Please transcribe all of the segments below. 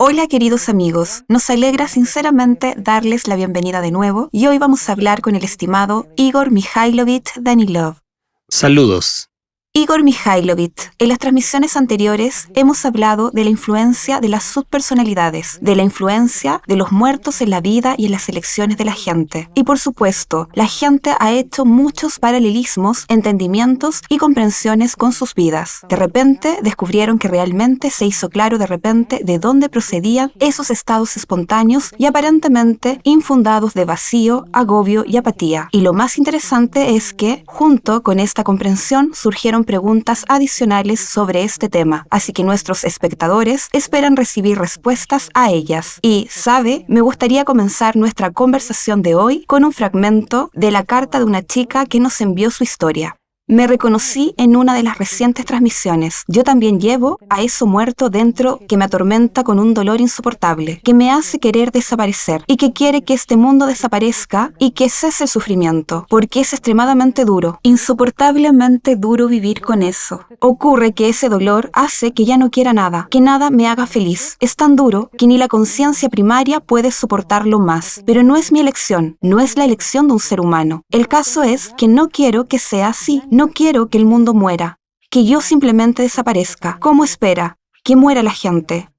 Hola queridos amigos, nos alegra sinceramente darles la bienvenida de nuevo y hoy vamos a hablar con el estimado Igor Mikhailovich Danilov. Saludos. Igor Mikhailovich, en las transmisiones anteriores hemos hablado de la influencia de las subpersonalidades, de la influencia de los muertos en la vida y en las elecciones de la gente. Y por supuesto, la gente ha hecho muchos paralelismos, entendimientos y comprensiones con sus vidas. De repente descubrieron que realmente se hizo claro de dónde procedían esos estados espontáneos y aparentemente infundados de vacío, agobio y apatía. Y lo más interesante es que, junto con esta comprensión, surgieron preguntas adicionales sobre este tema, así que nuestros espectadores esperan recibir respuestas a ellas. Y, ¿sabe? Me gustaría comenzar nuestra conversación de hoy con un fragmento de la carta de una chica que nos envió su historia. Me reconocí en una de las recientes transmisiones. Yo también llevo a eso muerto dentro que me atormenta con un dolor insoportable, que me hace querer desaparecer y que quiere que este mundo desaparezca y que cese el sufrimiento, porque es extremadamente duro, insoportablemente duro vivir con eso. Ocurre que ese dolor hace que ya no quiera nada, que nada me haga feliz. Es tan duro que ni la conciencia primaria puede soportarlo más. Pero no es mi elección, no es la elección de un ser humano. El caso es que no quiero que sea así. No quiero que el mundo muera, que yo simplemente desaparezca. ¿Cómo espera? Que muera la gente.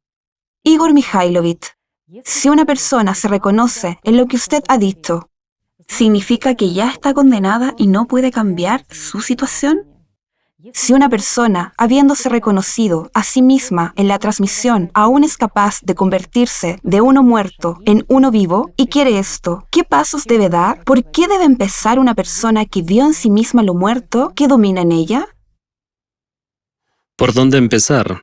Igor Mikhailovich, si una persona se reconoce en lo que usted ha dicho, ¿significa que ya está condenada y no puede cambiar su situación? Si una persona, habiéndose reconocido a sí misma en la transmisión, aún es capaz de convertirse de uno muerto en uno vivo y quiere esto, ¿qué pasos debe dar? ¿Por qué debe empezar una persona que vio en sí misma lo muerto que domina en ella? ¿Por dónde empezar?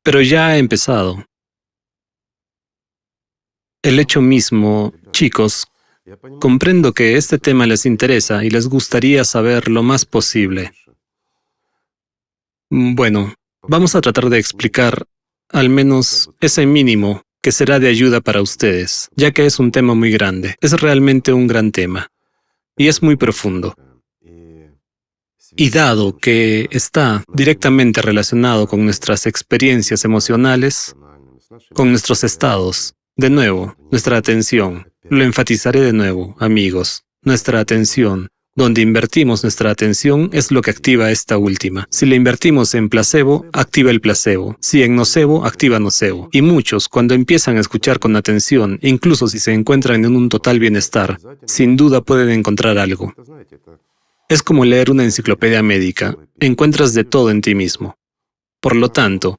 Pero ya he empezado. El hecho mismo, chicos, comprendo que este tema les interesa y les gustaría saber lo más posible. Bueno, vamos a tratar de explicar al menos ese mínimo que será de ayuda para ustedes, ya que es un tema muy grande. Es realmente un gran tema y es muy profundo. Y dado que está directamente relacionado con nuestras experiencias emocionales, con nuestros estados, de nuevo, nuestra atención, lo enfatizaré de nuevo, amigos, nuestra atención, donde invertimos nuestra atención es lo que activa esta última. Si la invertimos en placebo, activa el placebo. Si en nocebo, activa nocebo. Y muchos, cuando empiezan a escuchar con atención, incluso si se encuentran en un total bienestar, sin duda pueden encontrar algo. Es como leer una enciclopedia médica. Encuentras de todo en ti mismo. Por lo tanto,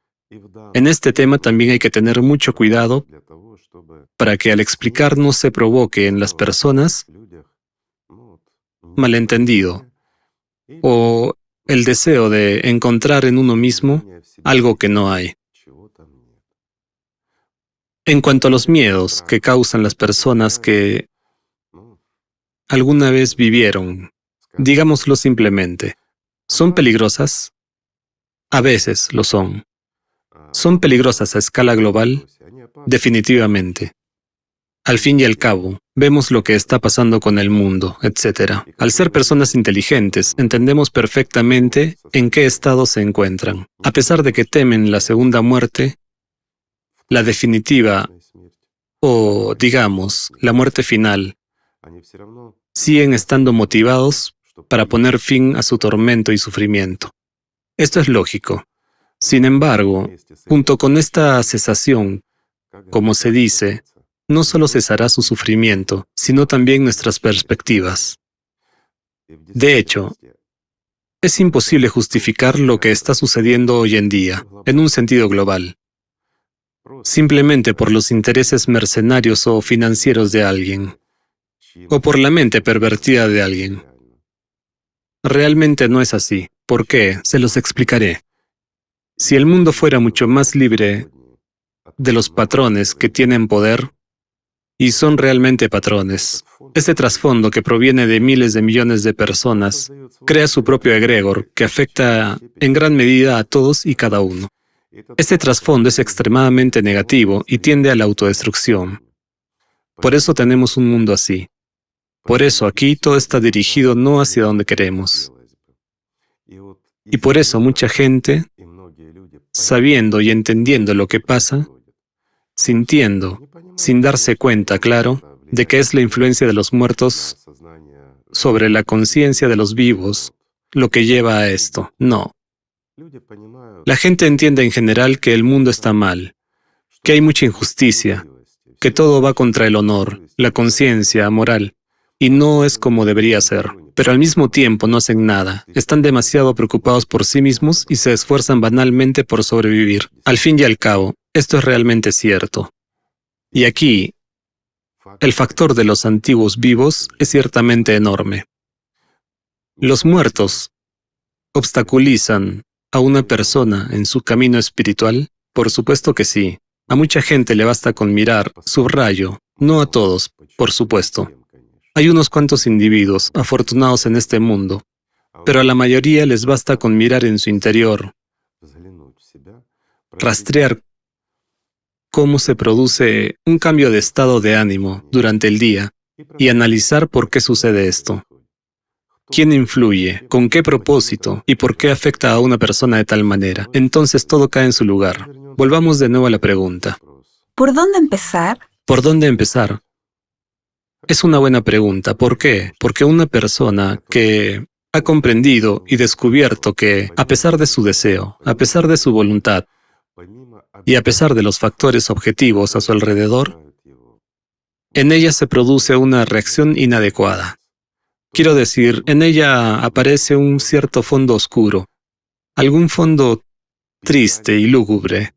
en este tema también hay que tener mucho cuidado para que al explicar no se provoque en las personas malentendido o el deseo de encontrar en uno mismo algo que no hay. En cuanto a los miedos que causan las personas que alguna vez vivieron, digámoslo simplemente, ¿son peligrosas? A veces lo son. ¿Son peligrosas a escala global? Definitivamente. Al fin y al cabo, vemos lo que está pasando con el mundo, etc. Al ser personas inteligentes, entendemos perfectamente en qué estado se encuentran. A pesar de que temen la segunda muerte, la definitiva, o digamos, la muerte final, siguen estando motivados para poner fin a su tormento y sufrimiento. Esto es lógico. Sin embargo, junto con esta cesación, como se dice, no solo cesará su sufrimiento, sino también nuestras perspectivas. De hecho, es imposible justificar lo que está sucediendo hoy en día, en un sentido global, simplemente por los intereses mercenarios o financieros de alguien, o por la mente pervertida de alguien. Realmente no es así. ¿Por qué? Se los explicaré. Si el mundo fuera mucho más libre de los patrones que tienen poder, y son realmente patrones, este trasfondo que proviene de miles de millones de personas crea su propio egregor que afecta en gran medida a todos y cada uno. Este trasfondo es extremadamente negativo y tiende a la autodestrucción. Por eso tenemos un mundo así. Por eso aquí todo está dirigido no hacia donde queremos. Y por eso mucha gente sabiendo y entendiendo lo que pasa, sintiendo, sin darse cuenta, claro, de que es la influencia de los muertos sobre la conciencia de los vivos lo que lleva a esto. No. La gente entiende en general que el mundo está mal, que hay mucha injusticia, que todo va contra el honor, la conciencia moral, y no es como debería ser. Pero al mismo tiempo no hacen nada, están demasiado preocupados por sí mismos y se esfuerzan banalmente por sobrevivir. Al fin y al cabo, esto es realmente cierto. Y aquí, el factor de los antiguos vivos es ciertamente enorme. Los muertos obstaculizan a una persona en su camino espiritual. Por supuesto que sí. A mucha gente le basta con mirar, subrayo, no a todos, por supuesto. Hay unos cuantos individuos afortunados en este mundo, pero a la mayoría les basta con mirar en su interior, rastrear cómo se produce un cambio de estado de ánimo durante el día y analizar por qué sucede esto. ¿Quién influye? ¿Con qué propósito? ¿Y por qué afecta a una persona de tal manera? Entonces todo cae en su lugar. Volvamos de nuevo a la pregunta. ¿Por dónde empezar? ¿Por dónde empezar? Es una buena pregunta. ¿Por qué? Porque una persona que ha comprendido y descubierto que, a pesar de su deseo, a pesar de su voluntad, y a pesar de los factores objetivos a su alrededor, en ella se produce una reacción inadecuada. Quiero decir, en ella aparece un cierto fondo oscuro, algún fondo triste y lúgubre,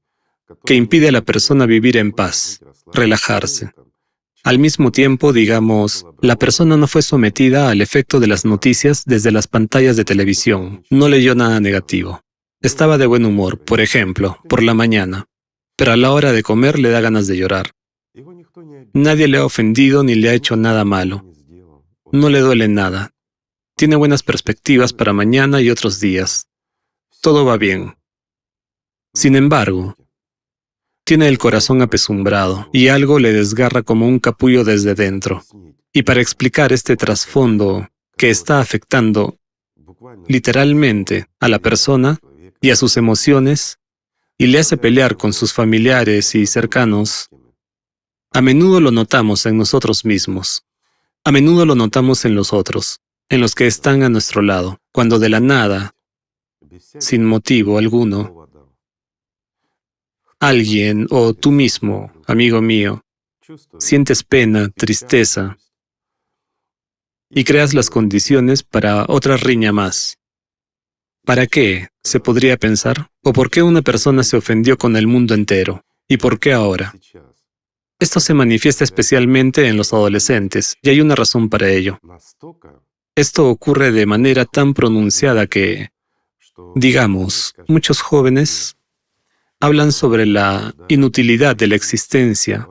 que impide a la persona vivir en paz, relajarse. Al mismo tiempo, digamos, la persona no fue sometida al efecto de las noticias desde las pantallas de televisión, no leyó nada negativo. Estaba de buen humor, por ejemplo, por la mañana, pero a la hora de comer le da ganas de llorar. Nadie le ha ofendido ni le ha hecho nada malo. No le duele nada. Tiene buenas perspectivas para mañana y otros días. Todo va bien. Sin embargo, tiene el corazón apesumbrado y algo le desgarra como un capullo desde dentro. Y para explicar este trasfondo que está afectando literalmente a la persona y a sus emociones y le hace pelear con sus familiares y cercanos, a menudo lo notamos en nosotros mismos. A menudo lo notamos en los otros, en los que están a nuestro lado, cuando de la nada, sin motivo alguno, alguien o tú mismo, amigo mío, sientes pena, tristeza y creas las condiciones para otra riña más. ¿Para qué? Se podría pensar. ¿O por qué una persona se ofendió con el mundo entero? ¿Y por qué ahora? Esto se manifiesta especialmente en los adolescentes, y hay una razón para ello. Esto ocurre de manera tan pronunciada que, digamos, muchos jóvenes hablan sobre la inutilidad de la existencia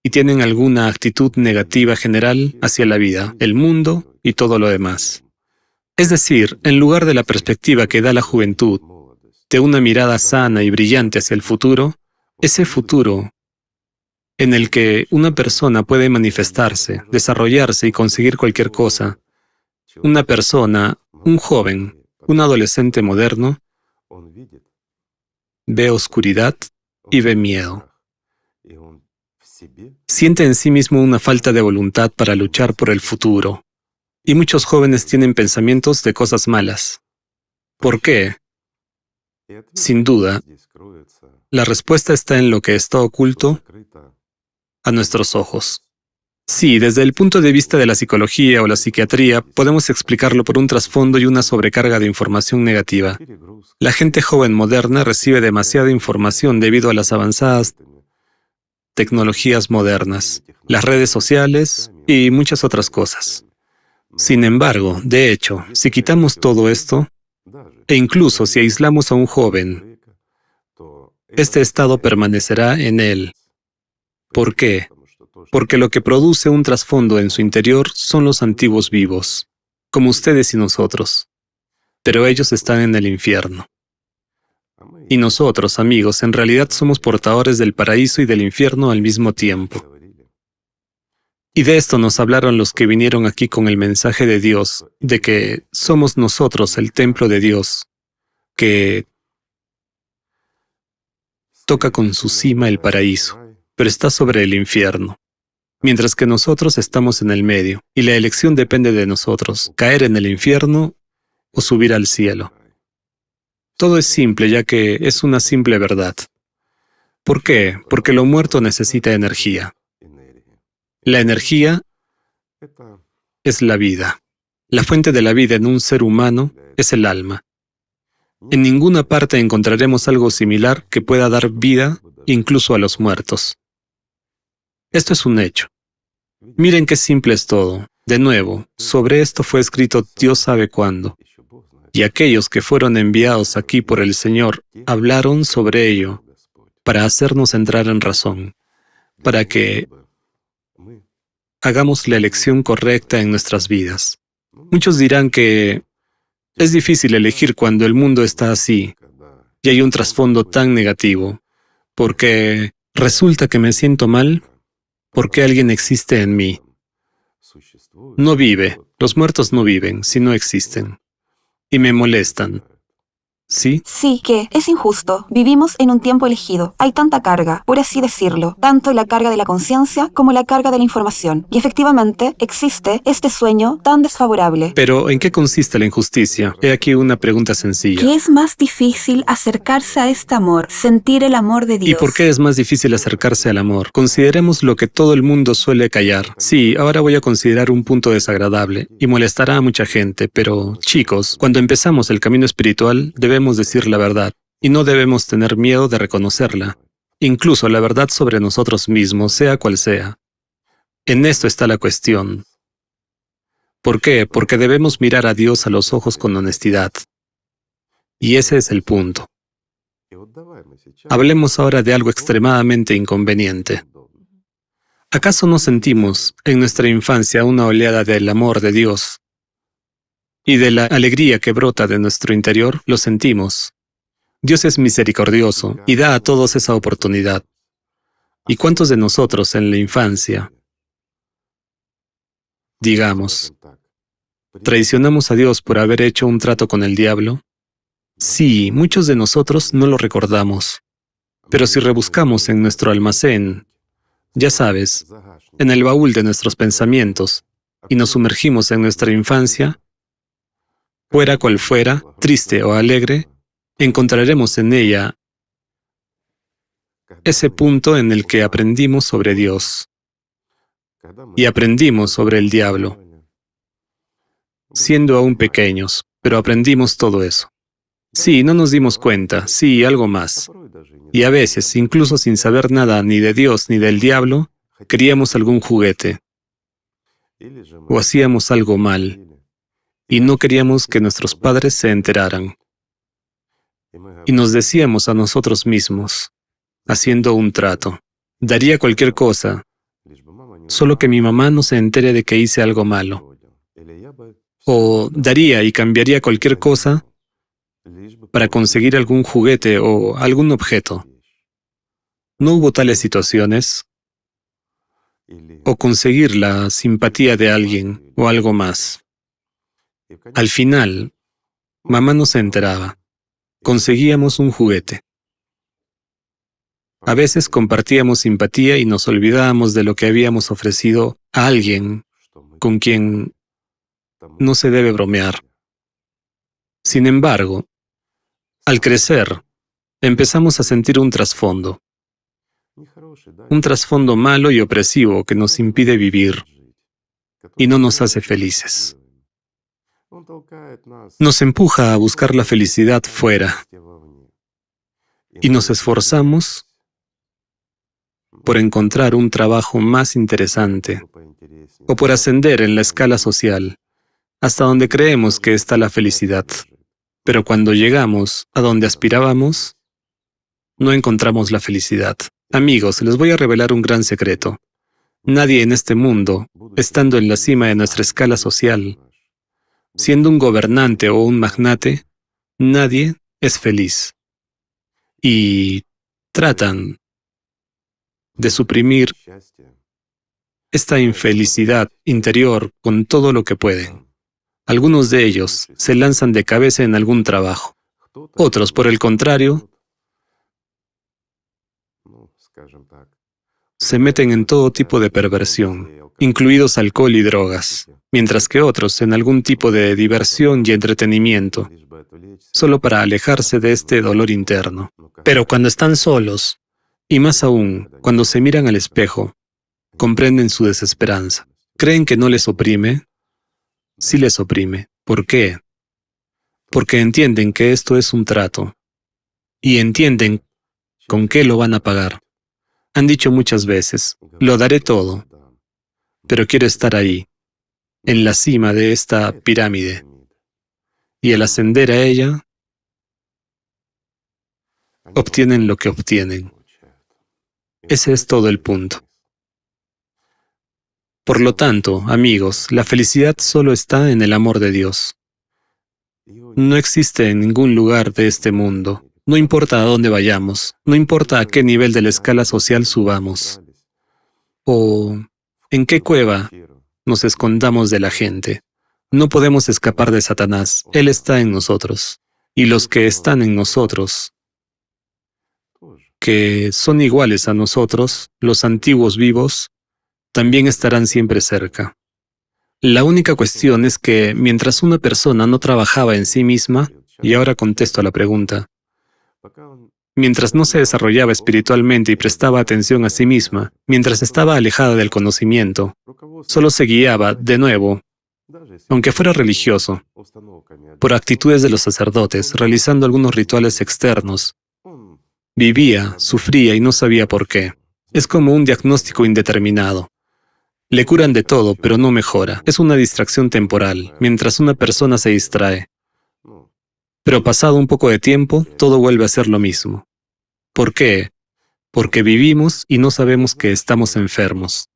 y tienen alguna actitud negativa general hacia la vida, el mundo y todo lo demás. Es decir, en lugar de la perspectiva que da la juventud, de una mirada sana y brillante hacia el futuro, ese futuro en el que una persona puede manifestarse, desarrollarse y conseguir cualquier cosa, una persona, un joven, un adolescente moderno, ve oscuridad y ve miedo. Siente en sí mismo una falta de voluntad para luchar por el futuro. Y muchos jóvenes tienen pensamientos de cosas malas. ¿Por qué? Sin duda, la respuesta está en lo que está oculto a nuestros ojos. Sí, desde el punto de vista de la psicología o la psiquiatría, podemos explicarlo por un trasfondo y una sobrecarga de información negativa. La gente joven moderna recibe demasiada información debido a las avanzadas tecnologías modernas, las redes sociales y muchas otras cosas. Sin embargo, de hecho, si quitamos todo esto, e incluso si aislamos a un joven, este estado permanecerá en él. ¿Por qué? Porque lo que produce un trasfondo en su interior son los antiguos vivos, como ustedes y nosotros. Pero ellos están en el infierno. Y nosotros, amigos, en realidad somos portadores del paraíso y del infierno al mismo tiempo. Y de esto nos hablaron los que vinieron aquí con el mensaje de Dios, de que somos nosotros el templo de Dios, que toca con su cima el paraíso, pero está sobre el infierno. Mientras que nosotros estamos en el medio, y la elección depende de nosotros, caer en el infierno o subir al cielo. Todo es simple, ya que es una simple verdad. ¿Por qué? Porque lo muerto necesita energía. La energía es la vida. La fuente de la vida en un ser humano es el alma. En ninguna parte encontraremos algo similar que pueda dar vida incluso a los muertos. Esto es un hecho. Miren qué simple es todo. De nuevo, sobre esto fue escrito Dios sabe cuándo. Y aquellos que fueron enviados aquí por el Señor hablaron sobre ello para hacernos entrar en razón, para que hagamos la elección correcta en nuestras vidas. Muchos dirán que es difícil elegir cuando el mundo está así y hay un trasfondo tan negativo, porque resulta que me siento mal porque alguien existe en mí. No vive, los muertos no viven, sino existen, y me molestan. ¿Sí? Sí, que es injusto. Vivimos en un tiempo elegido. Hay tanta carga, por así decirlo, tanto la carga de la conciencia como la carga de la información. Y efectivamente, existe este sueño tan desfavorable. Pero, ¿en qué consiste la injusticia? He aquí una pregunta sencilla. ¿Qué es más difícil acercarse a este amor, sentir el amor de Dios? ¿Y por qué es más difícil acercarse al amor? Consideremos lo que todo el mundo suele callar. Sí, ahora voy a considerar un punto desagradable y molestará a mucha gente, pero, chicos, cuando empezamos el camino espiritual, debemos decir la verdad, y no debemos tener miedo de reconocerla, incluso la verdad sobre nosotros mismos, sea cual sea. En esto está la cuestión. ¿Por qué? Porque debemos mirar a Dios a los ojos con honestidad. Y ese es el punto. Hablemos ahora de algo extremadamente inconveniente. ¿Acaso no sentimos en nuestra infancia una oleada del amor de Dios? Y de la alegría que brota de nuestro interior, lo sentimos. Dios es misericordioso y da a todos esa oportunidad. ¿Y cuántos de nosotros en la infancia, digamos, traicionamos a Dios por haber hecho un trato con el diablo? Sí, muchos de nosotros no lo recordamos. Pero si rebuscamos en nuestro almacén, ya sabes, en el baúl de nuestros pensamientos, y nos sumergimos en nuestra infancia, fuera cual fuera, triste o alegre, encontraremos en ella ese punto en el que aprendimos sobre Dios y aprendimos sobre el diablo, siendo aún pequeños, pero aprendimos todo eso. Sí, no nos dimos cuenta, sí, algo más. Y a veces, incluso sin saber nada ni de Dios ni del diablo, queríamos algún juguete o hacíamos algo mal y no queríamos que nuestros padres se enteraran. Y nos decíamos a nosotros mismos, haciendo un trato, daría cualquier cosa, solo que mi mamá no se entere de que hice algo malo. O daría y cambiaría cualquier cosa para conseguir algún juguete o algún objeto. ¿No hubo tales situaciones? O conseguir la simpatía de alguien o algo más. Al final, mamá no se enteraba. Conseguíamos un juguete. A veces compartíamos simpatía y nos olvidábamos de lo que habíamos ofrecido a alguien con quien no se debe bromear. Sin embargo, al crecer, empezamos a sentir un trasfondo malo y opresivo que nos impide vivir y no nos hace felices. Nos empuja a buscar la felicidad fuera y nos esforzamos por encontrar un trabajo más interesante o por ascender en la escala social hasta donde creemos que está la felicidad. Pero cuando llegamos a donde aspirábamos, no encontramos la felicidad. Amigos, les voy a revelar un gran secreto. Nadie en este mundo, estando en la cima de nuestra escala social, siendo un gobernante o un magnate, nadie es feliz. Y tratan de suprimir esta infelicidad interior con todo lo que pueden. Algunos de ellos se lanzan de cabeza en algún trabajo. Otros, por el contrario, Se meten en todo tipo de perversión, incluidos alcohol y drogas, mientras que otros en algún tipo de diversión y entretenimiento, solo para alejarse de este dolor interno. Pero cuando están solos, y más aún, cuando se miran al espejo, comprenden su desesperanza. ¿Creen que no les oprime? Sí les oprime. ¿Por qué? Porque entienden que esto es un trato, y entienden con qué lo van a pagar. Han dicho muchas veces, lo daré todo, pero quiero estar ahí, en la cima de esta pirámide, y al ascender a ella, obtienen lo que obtienen. Ese es todo el punto. Por lo tanto, amigos, la felicidad solo está en el amor de Dios. No existe en ningún lugar de este mundo. No importa a dónde vayamos, no importa a qué nivel de la escala social subamos, o en qué cueva nos escondamos de la gente. No podemos escapar de Satanás. Él está en nosotros. Y los que están en nosotros, que son iguales a nosotros, los antiguos vivos, también estarán siempre cerca. La única cuestión es que mientras una persona no trabajaba en sí misma, y ahora contesto a la pregunta, mientras no se desarrollaba espiritualmente y prestaba atención a sí misma, mientras estaba alejada del conocimiento, solo se guiaba, de nuevo, aunque fuera religioso, por actitudes de los sacerdotes, realizando algunos rituales externos. Vivía, sufría y no sabía por qué. Es como un diagnóstico indeterminado. Le curan de todo, pero no mejora. Es una distracción temporal, mientras una persona se distrae. Pero pasado un poco de tiempo, todo vuelve a ser lo mismo. ¿Por qué? Porque vivimos y no sabemos que estamos enfermos.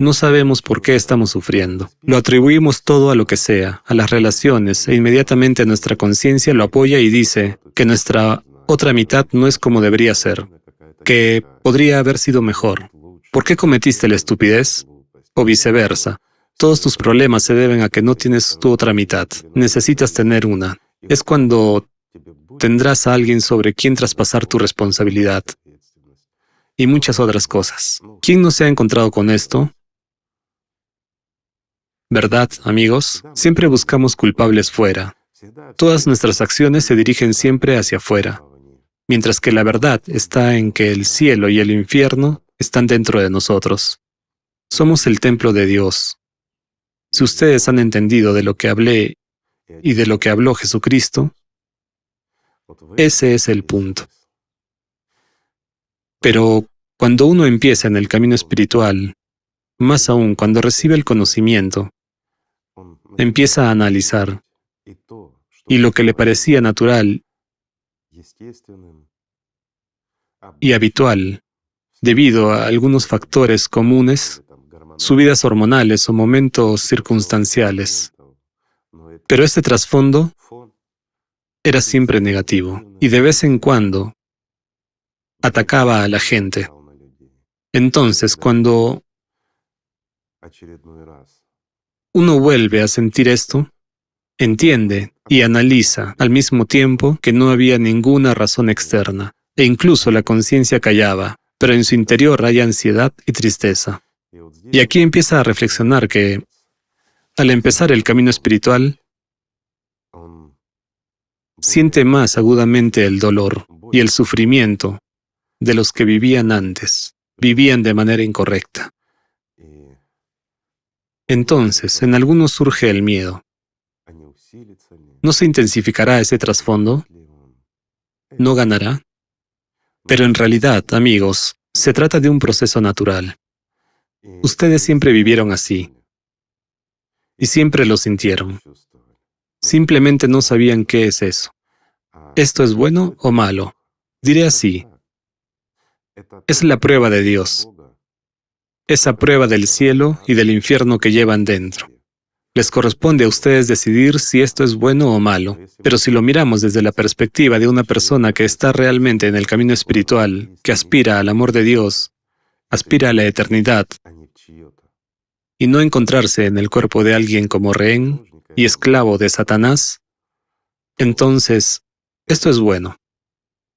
No sabemos por qué estamos sufriendo. Lo atribuimos todo a lo que sea, a las relaciones, e inmediatamente nuestra conciencia lo apoya y dice que nuestra otra mitad no es como debería ser, que podría haber sido mejor. ¿Por qué cometiste la estupidez? O viceversa. Todos tus problemas se deben a que no tienes tu otra mitad. Necesitas tener una. Es cuando tendrás a alguien sobre quien traspasar tu responsabilidad. Y muchas otras cosas. ¿Quién no se ha encontrado con esto? ¿Verdad, amigos? Siempre buscamos culpables fuera. Todas nuestras acciones se dirigen siempre hacia afuera, mientras que la verdad está en que el cielo y el infierno están dentro de nosotros. Somos el templo de Dios. Si ustedes han entendido de lo que hablé y de lo que habló Jesucristo, ese es el punto. Pero cuando uno empieza en el camino espiritual, más aún cuando recibe el conocimiento, empieza a analizar, y lo que le parecía natural y habitual, debido a algunos factores comunes, subidas hormonales o momentos circunstanciales. Pero este trasfondo era siempre negativo, y de vez en cuando atacaba a la gente. Entonces, cuando uno vuelve a sentir esto, entiende y analiza al mismo tiempo que no había ninguna razón externa, e incluso la conciencia callaba, pero en su interior hay ansiedad y tristeza. Y aquí empieza a reflexionar que, al empezar el camino espiritual, siente más agudamente el dolor y el sufrimiento de los que vivían antes, vivían de manera incorrecta. Entonces, en algunos surge el miedo. ¿No se intensificará ese trasfondo? ¿No ganará? Pero en realidad, amigos, se trata de un proceso natural. Ustedes siempre vivieron así, y siempre lo sintieron. Simplemente no sabían qué es eso. ¿Esto es bueno o malo? Diré así. Es la prueba de Dios. Esa prueba del cielo y del infierno que llevan dentro. Les corresponde a ustedes decidir si esto es bueno o malo, pero si lo miramos desde la perspectiva de una persona que está realmente en el camino espiritual, que aspira al amor de Dios, aspira a la eternidad, y no encontrarse en el cuerpo de alguien como rehén y esclavo de Satanás, entonces, esto es bueno.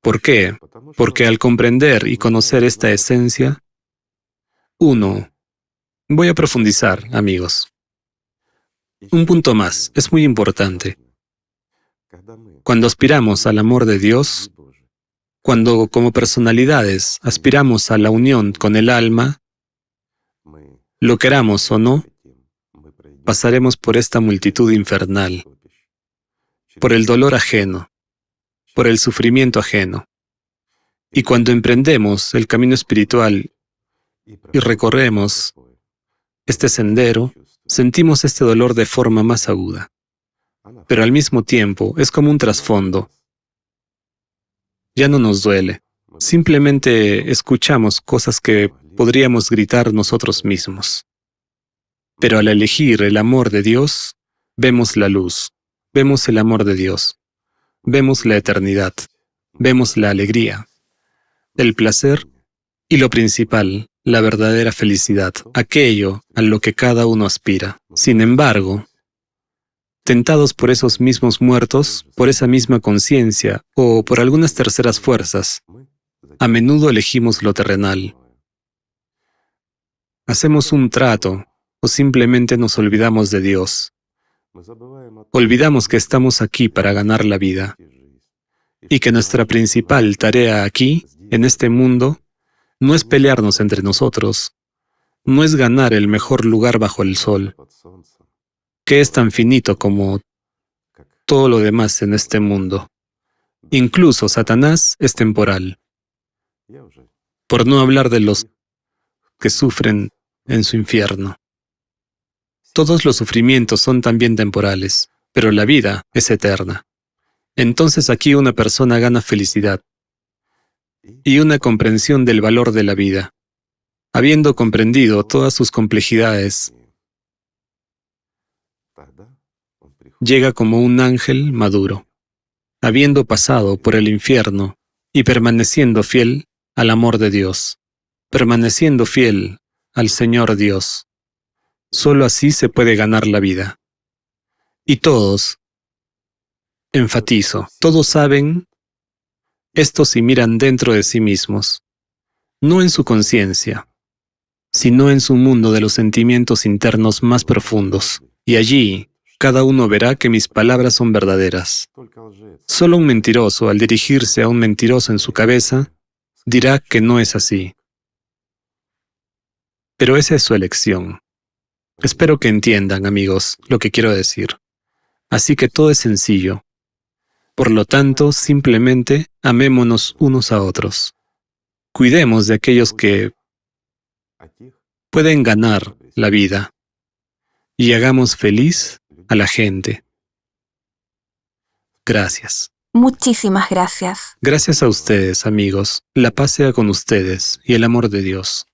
¿Por qué? Porque al comprender y conocer esta esencia, voy a profundizar, amigos. Un punto más, es muy importante. Cuando aspiramos al amor de Dios, cuando como personalidades aspiramos a la unión con el alma, lo queramos o no, pasaremos por esta multitud infernal, por el dolor ajeno, por el sufrimiento ajeno. Y cuando emprendemos el camino espiritual y recorremos este sendero, sentimos este dolor de forma más aguda. Pero al mismo tiempo es como un trasfondo. Ya no nos duele. Simplemente escuchamos cosas que podríamos gritar nosotros mismos. Pero al elegir el amor de Dios, vemos la luz, vemos el amor de Dios, vemos la eternidad, vemos la alegría, el placer y lo principal, la verdadera felicidad, aquello a lo que cada uno aspira. Sin embargo, tentados por esos mismos muertos, por esa misma conciencia o por algunas terceras fuerzas, a menudo elegimos lo terrenal. Hacemos un trato o simplemente nos olvidamos de Dios. Olvidamos que estamos aquí para ganar la vida y que nuestra principal tarea aquí, en este mundo, no es pelearnos entre nosotros, no es ganar el mejor lugar bajo el sol, que es tan finito como todo lo demás en este mundo. Incluso Satanás es temporal, por no hablar de los que sufren en su infierno. Todos los sufrimientos son también temporales, pero la vida es eterna. Entonces aquí una persona gana felicidad y una comprensión del valor de la vida. Habiendo comprendido todas sus complejidades, llega como un ángel maduro, habiendo pasado por el infierno y permaneciendo fiel al amor de Dios, permaneciendo fiel al Señor Dios. Solo así se puede ganar la vida. Y todos, enfatizo, todos saben esto si miran dentro de sí mismos, no en su conciencia, sino en su mundo de los sentimientos internos más profundos. Y allí, cada uno verá que mis palabras son verdaderas. Solo un mentiroso, al dirigirse a un mentiroso en su cabeza, dirá que no es así. Pero esa es su elección. Espero que entiendan, amigos, lo que quiero decir. Así que todo es sencillo. Por lo tanto, simplemente amémonos unos a otros. Cuidemos de aquellos que pueden ganar la vida y hagamos feliz a la gente. Gracias. Muchísimas gracias. Gracias a ustedes, amigos. La paz sea con ustedes y el amor de Dios.